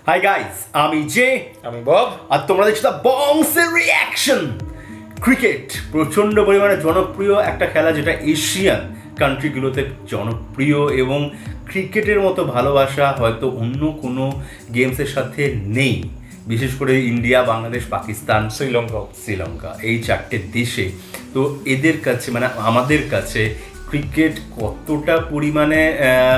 Hi guys, আমি J, আমি Bob, আর তোমরা দেখছো দ্য বংসের রিয়াকশন। ক্রিকেট প্রচণ্ড পরিমাণে জনপ্রিয় একটা খেলা, যেটা এশিয়ান কান্ট্রিগুলোতে জনপ্রিয়, এবং ক্রিকেটের মতো ভালোবাসা হয়তো অন্য কোনো গেমসের সাথে নেই। বিশেষ করে ইন্ডিয়া, বাংলাদেশ, পাকিস্তান, শ্রীলঙ্কা এই চারটে দেশে। তো এদের কাছে মানে আমাদের কাছে ক্রিকেট কতটা পরিমাণে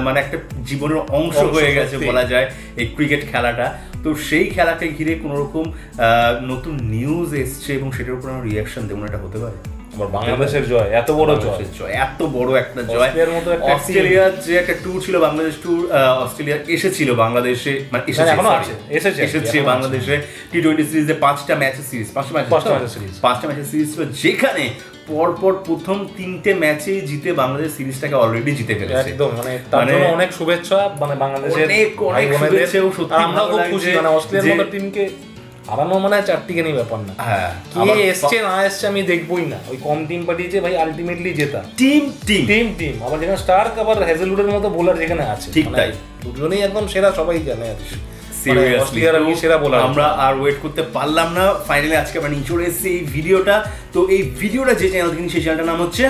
মানে একটা জীবনের অংশ হয়ে গেছে বলা যায় এই ক্রিকেট খেলাটা। তো সেই খেলাকে ঘিরে কোনো রকম নতুন নিউজ এসছে এবং সেটার উপর আমরা রিয়াকশন দেবো, এটা হতে পারে? বাংলাদেশের জয়, এত বড় একটা জয়। অস্ট্রেলিয়ার যে একটা ট্যুর ছিল, বাংলাদেশ ট্যুর, অস্ট্রেলিয়া এসেছিল বাংলাদেশে, মানে এসেছে বাংলাদেশে টি-20 সিরিজে 5টা ম্যাচের সিরিজ ছিল, যেখানে পরপর প্রথম 3টে ম্যাচেই জিতে বাংলাদেশ সিরিজটাকে অলরেডি জিতে ফেলেছে। একদম মানে তার জন্য অনেক শুভেচ্ছা, মানে বাংলাদেশের অনেক শুভেচ্ছা। এবং সত্যি আমরা খুব খুশি, মানে অস্ট্রেলিয়ার মতো টিমকে হারানো মানে চারটিকে নিয়ে ব্যাপার না। হ্যাঁ, কে এসছে না এসছে আমি দেখবোই না, ওই কম টিম পাঠিয়েছে ভাই, আলটিমেটলি জেতা টিম। আবার যেখানে স্টার্ক, আবার হ্যাজেলউডের মতো বোলার যেখানে আছে, ঠিক তাই, দুজনেই একদম সেরা, সবাই জানে আর কি। আমরা আর ওয়েট করতে পারলাম না, ফাইনালি আজকে আমরা নিয়ে চলে এসেছি এই ভিডিওটা। তো এই ভিডিওটা যে চ্যানেল থেকে, সেই চ্যানেলটার নাম হচ্ছে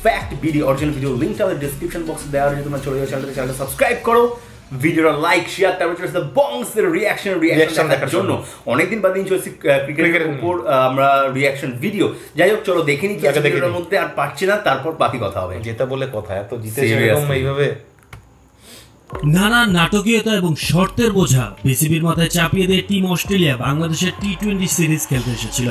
ফ্যাক্ট বিডি। অরিজিনাল ভিডিও লিঙ্কটা আমাদের ডেসক্রিপশন বক্সে দেওয়া আছে, তোমরা চলে যাও চ্যানেলটা সাবস্ক্রাইব করো, ভিডিওটা লাইক শেয়ার, তারপর চলে আসছে বংসের রিয়াকশন দেখার জন্য। অনেকদিন বাদ দিন চলছে ক্রিকেটের উপর আমরা রিয়াকশন ভিডিও। যাই হোক, চলো দেখে নিই ভিডিওর মধ্যে, আর পারছি না, তারপর বাকি কথা হবে। যেটা বলে কথা, এত জিতে এরকম এইভাবে নানা নাটকীয়তা এবং শর্তের বোঝা বিসিবির মাথায় চাপিয়ে দিয়ে টিম অস্ট্রেলিয়া বাংলাদেশের টি-20 সিরিজ খেলতে এসেছিল।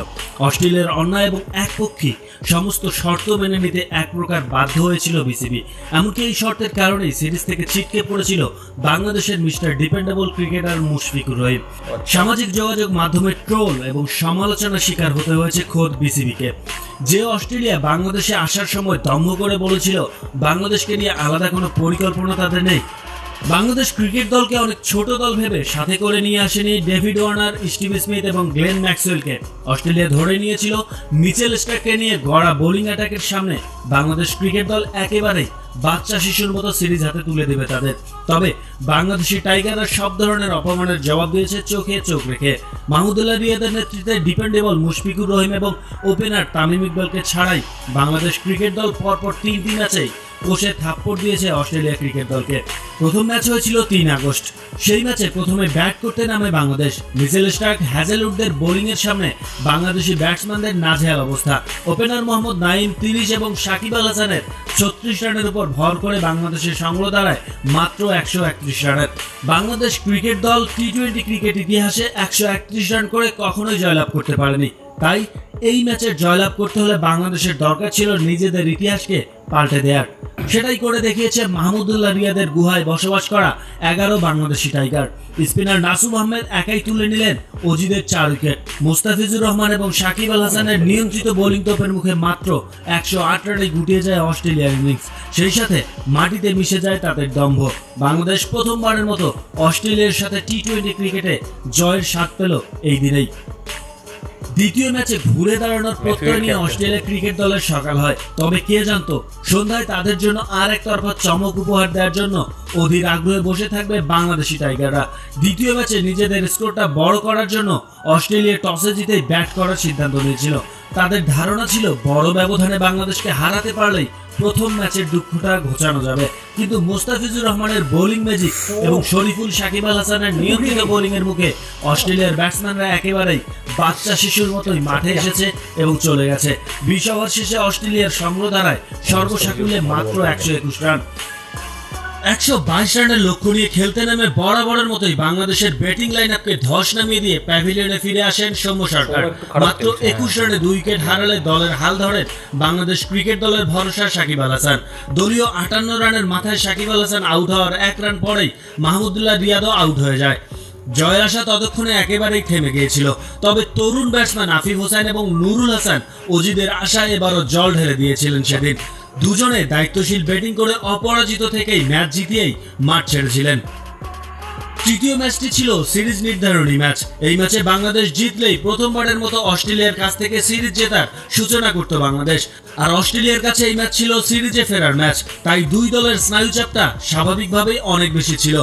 অস্ট্রেলিয়ার অন্যায় এবং একপক্ষী সমস্ত শর্ত মেনে নিতে এক প্রকার বাধ্য হয়েছিল বিসিবি। এমনকি এই শর্তের কারণেই সিরিজ থেকে ছিটকে পড়েছিল বাংলাদেশের mister dependable cricketer Mushfiqur Rahim. সামাজিক যোগাযোগ মাধ্যমে ট্রোল এবং সমালোচনার শিকার হতে হয়েছে খোদ বিসিবিকে। যে অস্ট্রেলিয়া বাংলাদেশে আসার সময় দম্ভ করে বলেছিল বাংলাদেশকে নিয়ে আলাদা কোনো পরিকল্পনা তাদের নেই, বাংলাদেশ ক্রিকেট দলকে অনেক ছোট দল ভেবে সাথে করে নিয়ে আসেনি ডেভিড ওয়ার্নার, স্টিভ স্মিথ এবং গ্লেন ম্যাক্সওয়েলকে। অস্ট্রেলিয়া ধরে নিয়েছিল মিচেল স্টার্ককে নিয়ে গড়া বোলিং অ্যাটাকের সামনে বাংলাদেশ ক্রিকেট দল একেবারেই বাচ্চা শিশুর মতো সিরিজ হাতে তুলে দেবে তাদের। তবে বাংলাদেশি টাইগাররা সব ধরনের অপমানের জবাব দিয়েছে চোখে চোখ রেখে। মাহমুদুল্লাহ রিয়াদের নেতৃত্বে ডিপেন্ডেবল মুশফিকুর রহিম এবং ওপেনার তামিম ইকবালকে ছাড়াই বাংলাদেশ ক্রিকেট দল পরপর 3টি ম্যাচেই কোষে থাপ্পড় দিয়েছে অস্ট্রেলিয়া ক্রিকেট দলকে। প্রথম ম্যাচ হয়েছিল 3 আগস্ট। সেই ম্যাচে প্রথমে ব্যাট করতে নামে বাংলাদেশ। মিচেল স্টার্ক, হ্যাজেলউডদের বোলিংয়ের সামনে বাংলাদেশি ব্যাটসম্যানদের নাজেহাল অবস্থা। ওপেনার মোহাম্মদ নাঈম 30 এবং সাকিব আল হাসানের 36 রানের উপর ভর করে বাংলাদেশের সংগ্রহ দাঁড়ায় মাত্র 131 রানের। বাংলাদেশ ক্রিকেট দল টি-20 ক্রিকেট ইতিহাসে 131 রান করে কখনোই জয়লাভ করতে পারেনি। তাই এই ম্যাচের জয়লাভ করতে হলে বাংলাদেশের দরকার ছিল নিজেদের ইতিহাসকে পাল্টে দেওয়ার। সেটাই করে দেখিয়েছে মাহমুদুল্লাহ রিয়াদের গুহায় বসবাস করা 11 বাংলাদেশি টাইগার। স্পিনার নাসুম আহমেদ একাই তুলে নিলেন অজিদের 4 উইকেট। মুস্তাফিজুর রহমান এবং সাকিব আল হাসানের নিয়ন্ত্রিত বোলিং তোপের মুখে মাত্র 108 রানে গুটিয়ে যায় অস্ট্রেলিয়ার ইনিংস। সেই সাথে মাটিতে মিশে যায় তাদের দম্ভ। বাংলাদেশ প্রথমবারের মতো অস্ট্রেলিয়ার সাথে টি-20 ক্রিকেটে জয়ের স্বাদ পেল এই দিনেই। দ্বিতীয় ম্যাচে ঘুরে দাঁড়ানোর প্রত্যয় নিয়ে অস্ট্রেলিয়া ক্রিকেট দলের সকাল হয়। তবে কে জানতো সন্ধ্যায় তাদের জন্য আর একতরফা চমক উপহার দেওয়ার জন্য অধীর আগ্রহে বসে থাকবে বাংলাদেশি টাইগাররা। দ্বিতীয় ম্যাচে নিজেদের স্কোরটা বড় করার জন্য অস্ট্রেলিয়া টসে জিতেই ব্যাট করার সিদ্ধান্ত নিয়েছিল। তাদের ধারণা ছিল বড় ব্যবধানে বাংলাদেশকে হারাতে পারলেই প্রথম ম্যাচের দুঃখটা ঘোচানো যাবে। কিন্তু মুস্তাফিজুর রহমানের বোলিং ম্যাজিক এবং শরীফুল, সাকিব আল হাসানের নিয়মিত বোলিং এর মুখে অস্ট্রেলিয়ার ব্যাটসম্যানরা একেবারেই বাচ্চা শিশুর মতোই মাঠে এসেছে এবং চলে গেছে। 20 ওভার শেষে অস্ট্রেলিয়ার সংগ্রহ দাঁড়ায় সর্বসাকুল্যে মাত্র 121 রান। 122 রানের লক্ষ্য নিয়ে খেলতে নেমে বরাবরের মতোই বাংলাদেশের ব্যাটিং লাইন আপকে ধস নামিয়ে দিয়ে প্যাভিলিয়নে ফিরে আসেন সৌম্য সরকার। মাত্র 21 রানে 2 উইকেট হারালে দলের হাল ধরেন বাংলাদেশ ক্রিকেট দলের ভরসা সাকিব আল হাসান। দলীয় 58 রানের মাথায় সাকিব আল হাসান আউট হওয়ার 1 রান পরেই মাহমুদুল্লাহ রিয়াদও আউট হয়ে যায়। জয়ের আশা ততক্ষণে একেবারেই থেমে গিয়েছিল। তবে তরুণ ব্যাটসম্যান আফিফ হোসেন এবং নুরুল হাসান অজিদের আশায় এবারও জল ঢেলে দিয়েছিলেন সেদিন। দুজনে দায়িত্বশীল ব্যাটিং করে অপরাজিত থেকেই ম্যাচ জিতিয়েই মাঠ ছেড়েছিলেন। তৃতীয় ম্যাচটি ছিল সিরিজ নির্ধারণী ম্যাচ। এই ম্যাচে বাংলাদেশ জিতলেই প্রথমবারের মতো অস্ট্রেলিয়ার কাছ থেকে সিরিজ জেতার সূচনা করত বাংলাদেশ। আর অস্ট্রেলিয়ার কাছে এই ম্যাচ ছিল সিরিজে ফেরার ম্যাচ। তাই দুই দলের স্নায়ুচাপটা স্বাভাবিকভাবেই অনেক বেশি ছিল।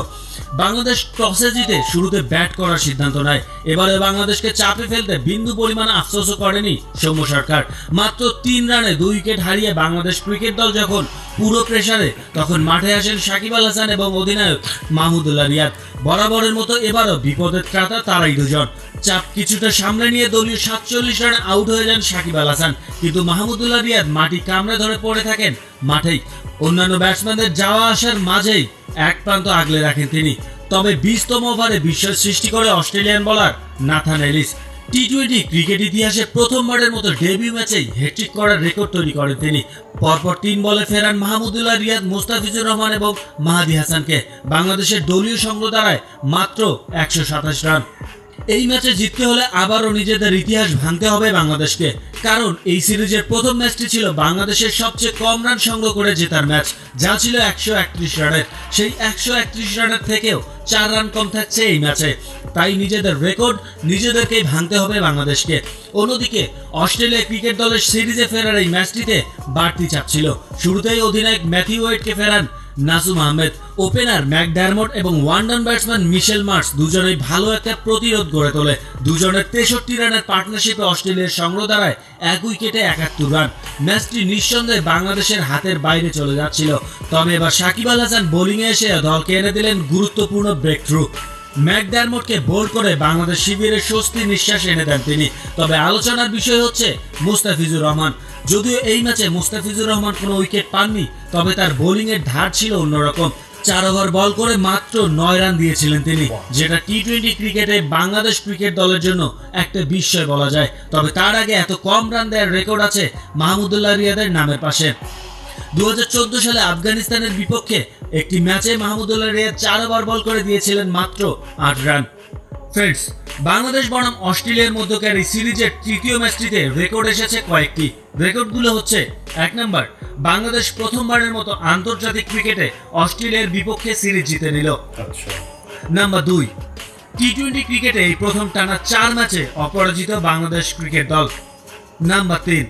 বাংলাদেশ টসে জিতে শুরুতে ব্যাট করার সিদ্ধান্ত নেয়। এবারে বাংলাদেশকে চাপে ফেলতে বিন্দু পরিমাণ আফসোসও করেনি সৌম্য সরকার। মাত্র 3 রানে 2 উইকেট হারিয়ে বাংলাদেশ ক্রিকেট দল যখন পুরো প্রেসারে, তখন মাঠে আসেন সাকিব আল হাসান এবং অধিনায়ক মাহমুদুল্লাহ রিয়াদ। বরাবরের মতো এবারও বিপদের ত্রাতা তারাই দুজন। চাপ কিছুটা সামনে নিয়ে দলীয় 47 রানে আউট হয়ে যান সাকিব আল হাসান, কিন্তু মাহমুদুল্লাহ রিয়াদ মাটি কামড়ে ধরে পড়ে থাকেন মাঠেই। অন্যান্য ব্যাটসম্যানদের যাওয়া আসার মাঝেই এক প্রান্ত আগলে রাখেন তিনি। তবে 20তম ওভারে বিস্ময় সৃষ্টি করে অস্ট্রেলিয়ান বোলার নাথান এলিস। টি-20 ক্রিকেট ইতিহাসে প্রথমবারের মতো ডেবিউ ম্যাচেই হ্যাট্রিক করার রেকর্ড তৈরি করেন তিনি। পরপর 3 বলে ফেরান মাহমুদুল্লাহ রিয়াদ, মুস্তাফিজুর রহমান এবং মাহাদি হাসানকে। বাংলাদেশের দলীয় সংগ্রহ দাঁড়ায় মাত্র 127 রান। এই ম্যাচে জিততে হলে আবারও নিজেদের ইতিহাস ভাঙতে হবে বাংলাদেশকে, কারণ এই সিরিজের প্রথম ম্যাচটি ছিল বাংলাদেশের সবচেয়ে কম রান সংগ্রহ করে জেতার ম্যাচ, যা ছিল 131 রানের। সেই 131 রানের থেকেও 4 রান কম থাকছে এই ম্যাচে। তাই নিজেদের রেকর্ড নিজেদেরকেই ভাঙতে হবে বাংলাদেশকে। অন্যদিকে অস্ট্রেলিয়া ক্রিকেট দলের সিরিজে ফেরার এই ম্যাচটিতে বাড়তি চাপ ছিল। শুরুতেই অধিনায়ক ম্যাথিউ ওয়েডকে ফেরান নাসুম আহমেদ, ওপেনার ম্যাকডারমট এবং ওয়ান ডাউন ব্যাটসম্যান মিশেল মার্শ দুজনেই ভালো একটা প্রতিরোধ গড়ে তোলে। দুজনের 63 রানের পার্টনারশিপে অস্ট্রেলিয়ার সংগ্রহ দাঁড়ায় 1 উইকেটে 71 রান। ম্যাচটি নিঃসন্দেহে বাংলাদেশের হাতের বাইরে চলে যাচ্ছিল, তবে এবার সাকিব আল হাসান বোলিংয়ে এসে দলকে এনে দিলেন গুরুত্বপূর্ণ ব্রেক থ্রু। ম্যাকডারমটকে বোল্ড করে বাংলাদেশ শিবিরের স্বস্তির নিঃশ্বাস এনে দেন তিনি। তবে আলোচনার বিষয় হচ্ছে মুস্তাফিজুর রহমান। যদিও এই ম্যাচে মুস্তাফিজুর রহমান কোনো উইকেট পাননি, তবে তার বোলিংয়ের ধার ছিল অন্যরকম। 4 ওভার বল করে মাত্র 9 রান দিয়েছিলেন তিনি, যেটা টি-20 ক্রিকেটে বাংলাদেশ ক্রিকেট দলের জন্য একটা বিস্ময় বলা যায়। তবে তার আগে এত কম রান দেওয়ার রেকর্ড আছে মাহমুদুল্লাহ রিয়াদের নামের পাশে। 2014 সালে আফগানিস্তানের বিপক্ষে একটি ম্যাচে মাহমুদুল্লাহ রিয়াদ 4 ওভার বল করে দিয়েছিলেন মাত্র 8 রান। ফ্রেন্ডস, বাংলাদেশ বনাম অস্ট্রেলিয়ার মধ্যকার এই সিরিজের তৃতীয় ম্যাচটিতে রেকর্ড এসেছে কয়েকটি। রেকর্ডগুলো হচ্ছে: 1 নম্বর, বাংলাদেশ প্রথমবারের মতো আন্তর্জাতিক ক্রিকেটে অস্ট্রেলিয়ার বিপক্ষে সিরিজ জিতে নিল। নাম্বার 2, টি-20 ক্রিকেটে এই প্রথম টানা 4 ম্যাচে অপরাজিত বাংলাদেশ ক্রিকেট দল। নাম্বার 3,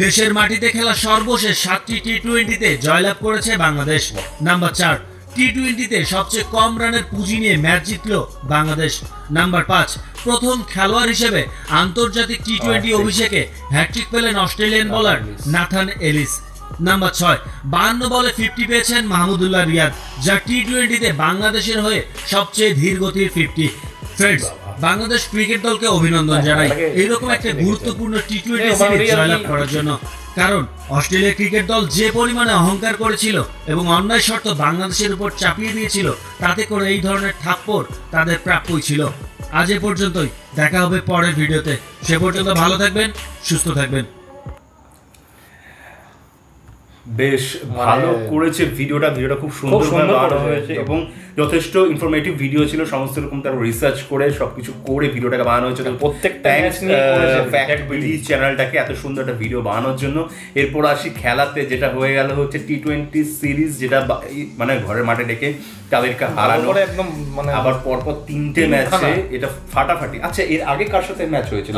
দেশের মাটিতে খেলা সর্বশেষ 7টি টি-20তে জয়লাভ করেছে বাংলাদেশ। নাম্বার 4, টি-20তে সবচেয়ে কম রানের পুঁজি নিয়ে ম্যাচ জিতল বাংলাদেশ। নাম্বার 5, প্রথম খেলোয়াড় হিসেবে আন্তর্জাতিক টি-20 অভিষেকে হ্যাট্রিক পেলেন Australian bowler Nathan Alice. Number 6, 52 বলে 50 পেয়েছেন মাহমুদুল্লাহ রিয়াদ, যা টি-20তে বাংলাদেশের হয়ে সবচেয়ে ধীর গতির 50। ফ্রেন্ডস, বাংলাদেশ ক্রিকেট দলকে অভিনন্দন জানাই এইরকম একটা গুরুত্বপূর্ণ টি-20 সিরিজ জয়লাভ করার জন্য। কারণ অস্ট্রেলিয়া ক্রিকেট দল যে পরিমাণে অহংকার করেছিল এবং অন্যায় শর্ত বাংলাদেশের উপর চাপিয়ে দিয়েছিল, তাতে করে এই ধরনের থাপ্পড় তাদের প্রাপ্যই ছিল। আজ এ পর্যন্তই, দেখা হবে পরের ভিডিওতে। সে পর্যন্ত ভালো থাকবেন, সুস্থ থাকবেন। বেশ ভালো করেছে ভিডিওটা খুব সুন্দর বানানো হয়েছে এবং যথেষ্ট ইনফরমেটিভ ভিডিও ছিল। সমস্ত রকম তার রিসার্চ করে সবকিছু করে ভিডিওটাকে বানানো হয়েছে। প্রত্যেকটা ফ্যাক্টবিডি চ্যানেলটাকে এত সুন্দর একটা ভিডিও বানানোর জন্য। এরপর আসি খেলাতে, যেটা হয়ে গেল হচ্ছে টি-20 সিরিজ, যেটা মানে ঘরের মাঠে ডেকে তাদেরকে হারানো একদম, মানে আবার পরপর 3টে ম্যাচে এটা ফাটাফাটি। আচ্ছা, এর আগে কার সাথে ম্যাচ হয়েছিল?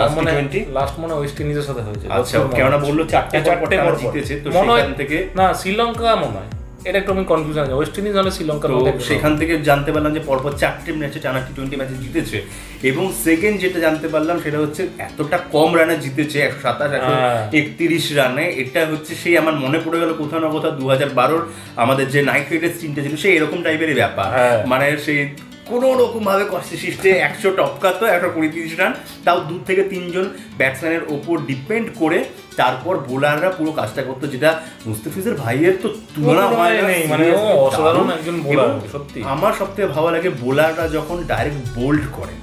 লাস্ট মনে ওয়েস্ট ইন্ডিজের সাথে হয়েছে। আচ্ছা, কেননা বললো 4টে জিতেছে, তো সেখান থেকে না শ্রীলঙ্কা মনে হয়, এটা একটু আমি কনফিউশন আছে। ওয়েস্ট ইন্ডিজ হলে শ্রীলঙ্কা, সেখান থেকে জানতে পারলাম যে পরপর 4টে ম্যাচে টানা টি-20 ম্যাচে জিতেছে। এবং সেকেন্ড যেটা জানতে পারলাম সেটা হচ্ছে এতটা কম রানে জিতেছে, 127, 131 রানে। এটা হচ্ছে সেই আমার মনে পড়ে গেল কোথাও না কোথাও 2012 আমাদের যে নাইট রাইডার্স টিমটা ছিল, সেই এরকম টাইপেরই ব্যাপার। মানে সেই কোনো রকম ভাবে কনসিস্টেন্সি 100 টপকাতো, 120-30 রান, তাও 2 থেকে 3 জন ব্যাটসম্যানের ওপর ডিপেন্ড করে তারপর বোলাররা পুরো কাজটা করতো, যেটা মুস্তাফিজের ভাইয়ের তো তুলনা হয় না। মানে অসাধারণ একজন বোলার সত্যি। আমার সবথেকে ভালো লাগে বোলাররা যখন ডাইরেক্ট বোল্ড করে,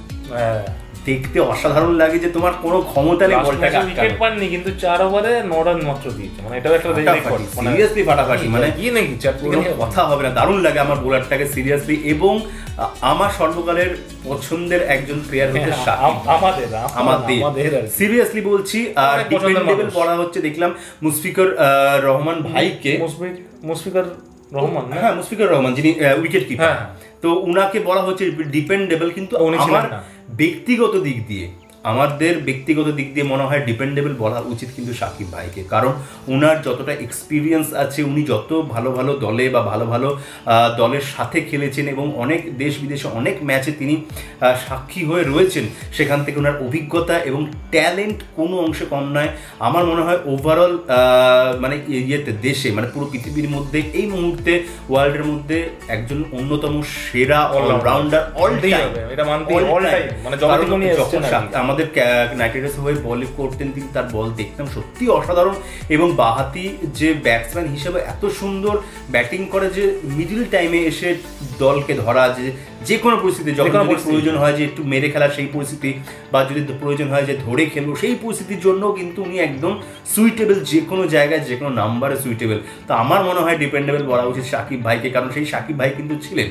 দেখতে অসাধারণ লাগে যে তোমার কোনো ক্ষমতা নেই বলটাকে উইকেট পাননি, কিন্তু 4 ওভারে 9 রান মাত্র দিয়েছে। মানে এটাও একটা রেকর্ড, সিরিয়াসলি ফাটাফাটি, মানে কি নাকি কোনো কথা হবে না। দারুণ লাগে আমার বোলারটাকে সিরিয়াসলি। এবং আমার সর্বকালের পছন্দের একজন প্লেয়ার হচ্ছে আমাদের সিরিয়াসলি বলছি। আর ডিপেন্ডেবল বলা হচ্ছে, দেখলাম মুশফিকুর রহমান ভাইকে, মুশফিকুর রহমান, হ্যাঁ মুশফিকুর রহমান, যিনি উইকেট কিপার, তো উনাকে বলা হচ্ছে ডিপেন্ডেবল। কিন্তু আমার ব্যক্তিগত দিক দিয়ে আমাদের ব্যক্তিগত দিক দিয়ে মনে হয় ডিপেন্ডেবল বলা উচিত কিন্তু সাকিব ভাইকে, কারণ ওনার যতটা এক্সপিরিয়েন্স আছে, উনি যত ভালো ভালো দলে বা ভালো ভালো দলের সাথে খেলেছেন এবং অনেক দেশ বিদেশে অনেক ম্যাচে তিনি সাক্ষী হয়ে রয়েছেন, সেখান থেকে ওনার অভিজ্ঞতা এবং ট্যালেন্ট কোনো অংশে কম নয়। আমার মনে হয় ওভারঅল মানে ইয়েতে দেশে মানে পুরো পৃথিবীর মধ্যে এই মুহূর্তে ওয়ার্ল্ডের মধ্যে একজন অন্যতম সেরা অলরাউন্ডার অল টাইম, এটা মানতেই অল টাইম। মানে যখন আমাদের নাইট রাইডার্স হয়ে বল করতেন তিনি, তার বল দেখতাম সত্যি অসাধারণ এবং বাহাতি যে ব্যাটসম্যান হিসেবে এত সুন্দর ব্যাটিং করে যে মিডল টাইমে এসে দলকে ধরা, যে কোনো পরিস্থিতি যখন প্রয়োজন হয় যে একটু মেরে খেলা সেই পরিস্থিতি, বা যদি প্রয়োজন হয় যে ধরে খেলবো সেই পরিস্থিতির জন্য কিন্তু উনি একদম সুইটেবল, যে কোনো জায়গায় যে কোনো নাম্বারে সুইটেবল। তো আমার মনে হয় ডিপেন্ডেবল বলা উচিত সাকিব ভাইকে, কারণ সেই সাকিব ভাই কিন্তু ছিলেন।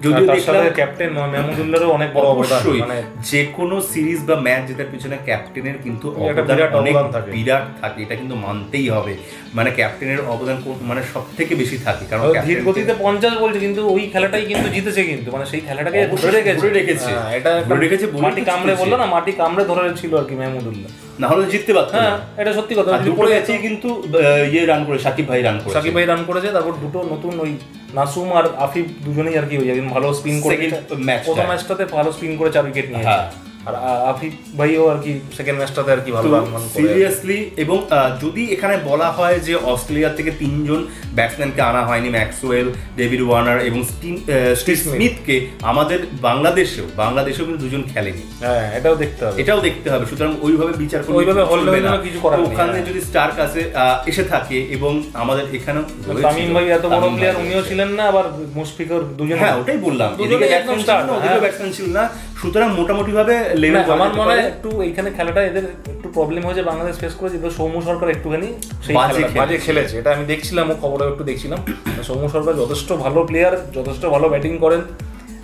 যদিও দেখলাম ক্যাপ্টেন মাহমুদুল্লাহরও অনেক বড় অবদান, মানে যে কোনো সিরিজ বা ম্যাচ জেতার পিছনে ক্যাপ্টেনের কিন্তু অবদান অনেক বিরাট থাকে, এটা কিন্তু মানতেই হবে। মানে ক্যাপ্টেনের অবদান মানে সব থেকে বেশি থাকে, কারণ ধীর গতিতে 50 বলছে কিন্তু ওই খেলাটাই কিন্তু জিতেছে, কিন্তু মানে সেই খেলাটাকে ধরে রেখেছে। এটা মাটি কামড়ে বললো না, মাটি কামড়ে ধরে ছিল আর কি মাহমুদুল্লাহ, না হলে জিততে পারত। হ্যাঁ এটা সত্যি কথা। দুটো ম্যাচে কিন্তু রান করে সাকিব ভাই রান করেছে, তারপর দুটো নতুন ওই নাসুম আর আফিফ দুজনেই আর কি ওই ভালো স্পিন করে, প্রথম ম্যাচটাতে ভালো স্পিন করে 4 উইকেট নিয়েছে, আর আফিফ ভাইও আর কি সেকেন্ড ম্যাচটাতে আর কি ভালো রান করে সিরিয়াসলি। এবং যদি এখানে বলা হয় যে অস্ট্রেলিয়া থেকে 3 জন ব্যাটসম্যানকে আনা হয়নি, ম্যাক্সওয়েল, ডেভিড ওয়ার্নার এবং স্টিভ স্মিথকে, আমাদের বাংলাদেশেও কিন্তু 2 জন খেলেনি। হ্যাঁ এটাও দেখতে হবে। সুতরাং ওইভাবে বিচার করে ওইভাবে হলে না কিছু করার নেই। ওখানে যদি স্টার্ক আছে এসে থাকে এবং আমাদের এখানেও তামিম ভাই এত বড় প্লেয়ার উনিও ছিলেন না, আবার মুশফিকর দুজন, হ্যাঁ ওটাই বললাম, এদিকে একদম স্টার্ট ওদিকে ব্যাটসম্যান ছিল না। সুতরাং মোটামুটি ভাবে লেভেল আমার মনে হয় একটু এইখানে খেলাটা এদের একটু প্রবলেম হয়েছে, বাংলাদেশ ফেস করেছে। সৌম্য সরকার একটুখানি সেই বাজে খেলেছে, এটা আমি দেখছিলাম, ও খবরে একটু দেখছিলাম। সৌম্য সরকার যথেষ্ট ভালো প্লেয়ার, যথেষ্ট ভালো ব্যাটিং করেন,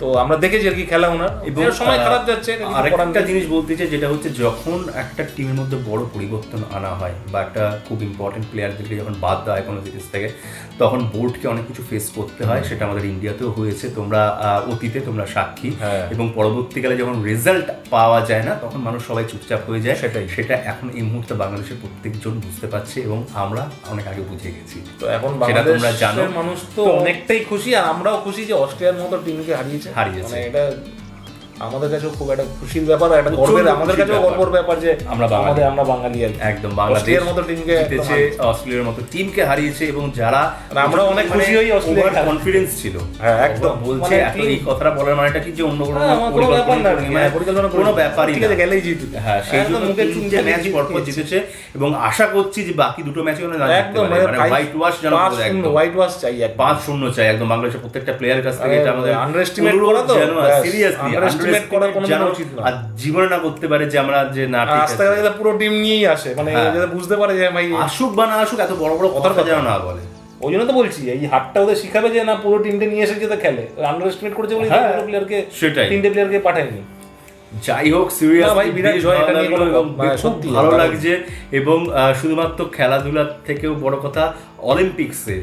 তো আমরা দেখেছি আর কি খেলা ওনার, এবং সময় খারাপ যাচ্ছে। আরেকটা জিনিস বলতে চাই, যেটা হচ্ছে যখন একটা টিমের মধ্যে বড় পরিবর্তন আনা হয় বা একটা খুব ইম্পর্টেন্ট প্লেয়ারদেরকে যখন বাদ দেওয়া হয় কোনো সিরিজ থেকে, তখন বোর্ডকে অনেক কিছু ফেস করতে হয়। সেটা আমাদের ইন্ডিয়াতেও হয়েছে, তোমরা অতীতে তোমরা সাক্ষী। এবং পরবর্তীকালে যখন রেজাল্ট পাওয়া যায় না, তখন মানুষ সবাই চুপচাপ হয়ে যায়। সেটা এখন এই মুহূর্তে বাংলাদেশের প্রত্যেকজন বুঝতে পারছে এবং আমরা অনেক আগে বুঝে গেছি। তো এখন বাংলাদেশের মানুষ তো অনেকটাই খুশি, আর আমরাও খুশি যে অস্ট্রেলিয়ার মতো টিমকে হারিয়েছে। মানে এটা আমাদের কাছেও খুব একটা খুশির ব্যাপার, একটা গর্বের, আমাদের কাছেও গর্বের ব্যাপার যে আমরা বাঙালি একদম বাংলাদেশের মতো টিমকে জিতেছে, অস্ট্রেলিয়ার মতো টিমকে হারিয়েছে, এবং যারা আমরা অনেক খুশি হই, অস্ট্রেলিয়ার কনফিডেন্স ছিল। হ্যাঁ একদম বলছে এই কথাটা বলার মানেটা কি যে অন্য কোনো ব্যাপারই না, গেলেই জিতবে। হ্যাঁ সেই জন্য মুখে 3টে ম্যাচ পরপর জিতেছে, এবং আশা করছি যে বাকি 2টো ম্যাচে একদম হোয়াইট ওয়াশ যেন হোয়াইট ওয়াশ চাই, 5-0 চাই একদম বাংলাদেশের প্রত্যেকটা প্লেয়ারের কাছ থেকে। এটা আমাদের আন্ডারএস্টিমেট করা তো সিরিয়াসলি জীবনে না করতে পারে যে আমরা যে না পুরো টিম নিয়েই আসে, মানে বুঝতে পারে যে ভাই আসুক বা না আসুক এত বড় বড় কথা যেন না বলে। ওই জন্য তো বলছি এই হাতটা ওদের শিখাবে যে না পুরো টিমটা নিয়ে এসে যেতে খেলে, আন্ডারএস্টিমেট করেছে বলে পুরো প্লেয়ারকে, সেটাই 3টে প্লেয়ারকে পাঠায়নি। যাই হোক সিরিয়াসলি ভাই বিরাট জয়, এটা নিয়ে খুব ভালো লাগছে। এবং শুধুমাত্র খেলাধুলা থেকেও বড় কথা, অলিম্পিক্সে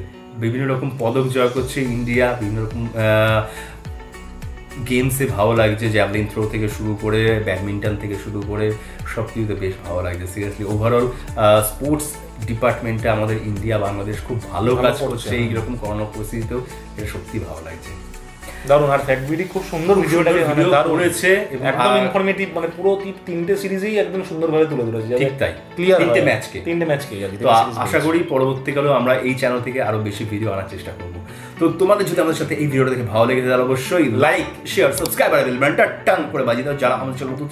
বিভিন্ন রকম পদক জয় করছে ইন্ডিয়া, বিভিন্ন রকম গেমসে ভালো লাগছে, জ্যাভলিন থ্রো থেকে শুরু করে ব্যাডমিন্টন থেকে শুরু করে সব কিছুতে বেশ ভালো লাগছে। সিরিয়াসলি ওভারঅল স্পোর্টস ডিপার্টমেন্টে আমাদের ইন্ডিয়া বাংলাদেশ খুব ভালো কাজ করছে এইরকম করোনা পরিস্থিতিতেও, এটা সত্যি ভালো লাগছে। দারুণ। আর ফ্যাক্টবিডি খুব সুন্দর ভিডিওটাকে করেছে, একদম ইনফরমেটিভ, মানে পুরো 3টে সিরিজেই একদম সুন্দরভাবে তুলে ধরেছে। ঠিক তাই, ক্লিয়ার 3টে ম্যাচকে। তো আশা করি পরবর্তীকালেও আমরা এই চ্যানেল থেকে আরো বেশি ভিডিও আনার চেষ্টা করব। তো তোমাদের যদি আমাদের সাথে এই ভিডিওটা দেখে ভালো লেগে তাহলে অবশ্যই লাইক, শেয়ার, সাবস্ক্রাইব আর বেল বাটনটা টান করে বাজিয়ে দাও। যারা আমাদের চ্যানেল নতুন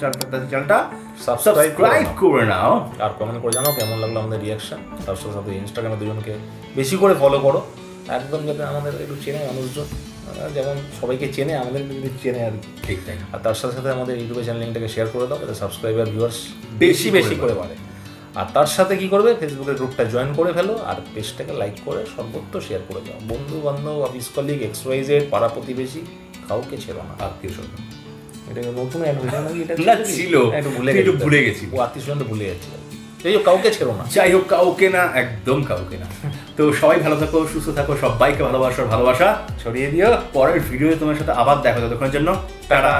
চ্যানেলটা সাবস্ক্রাইব করে নাও, আর কমেন্ট করে জানাও কেমন লাগলো আমাদের রিয়াকশন। তার সাথে ইনস্টাগ্রামে দুজনকে বেশি করে ফলো করো, একদম যাতে আমাদের একটু চেনে মানুষজন, যেমন সবাইকে চেনে আমাদের চেনে আর কি। ঠিক তাই। আর তার সাথে সাথে আমাদের ইউটিউবে চ্যানেল লিঙ্কটাকে শেয়ার করে দাও, যাতে সাবস্ক্রাইবার ভিউয়ার্স বেশি করে বাড়ে। আর তার সাথে কি করবে, ফেসবুকের গ্রুপটা জয়েন করে ফেলো, আর পেজটাকে লাইক করে সর্বত্র শেয়ার করে দাও। বন্ধু বান্ধব, অফিস কলিগ, XYZ, পাড়া প্রতিবেশী, কাউকে ছেড়ো না। আত্মীয় স্বজন, এটা নতুন অ্যাড হয়েছে নাকি? এটা ছিল, একটু ভুলে গেছি। ও আত্মীয় স্বজন ভুলে যাচ্ছিল। কাউকে ছেড়ো না, যাই হোক কাউকে না, একদম কাউকে না। তো সবাই ভালো থাকো, সুস্থ থাকো, সবাইকে ভালোবাসা ছড়িয়ে দিও। পরের ভিডিওতে তোমার সাথে আবার দেখা, ততক্ষণের জন্য টাটা।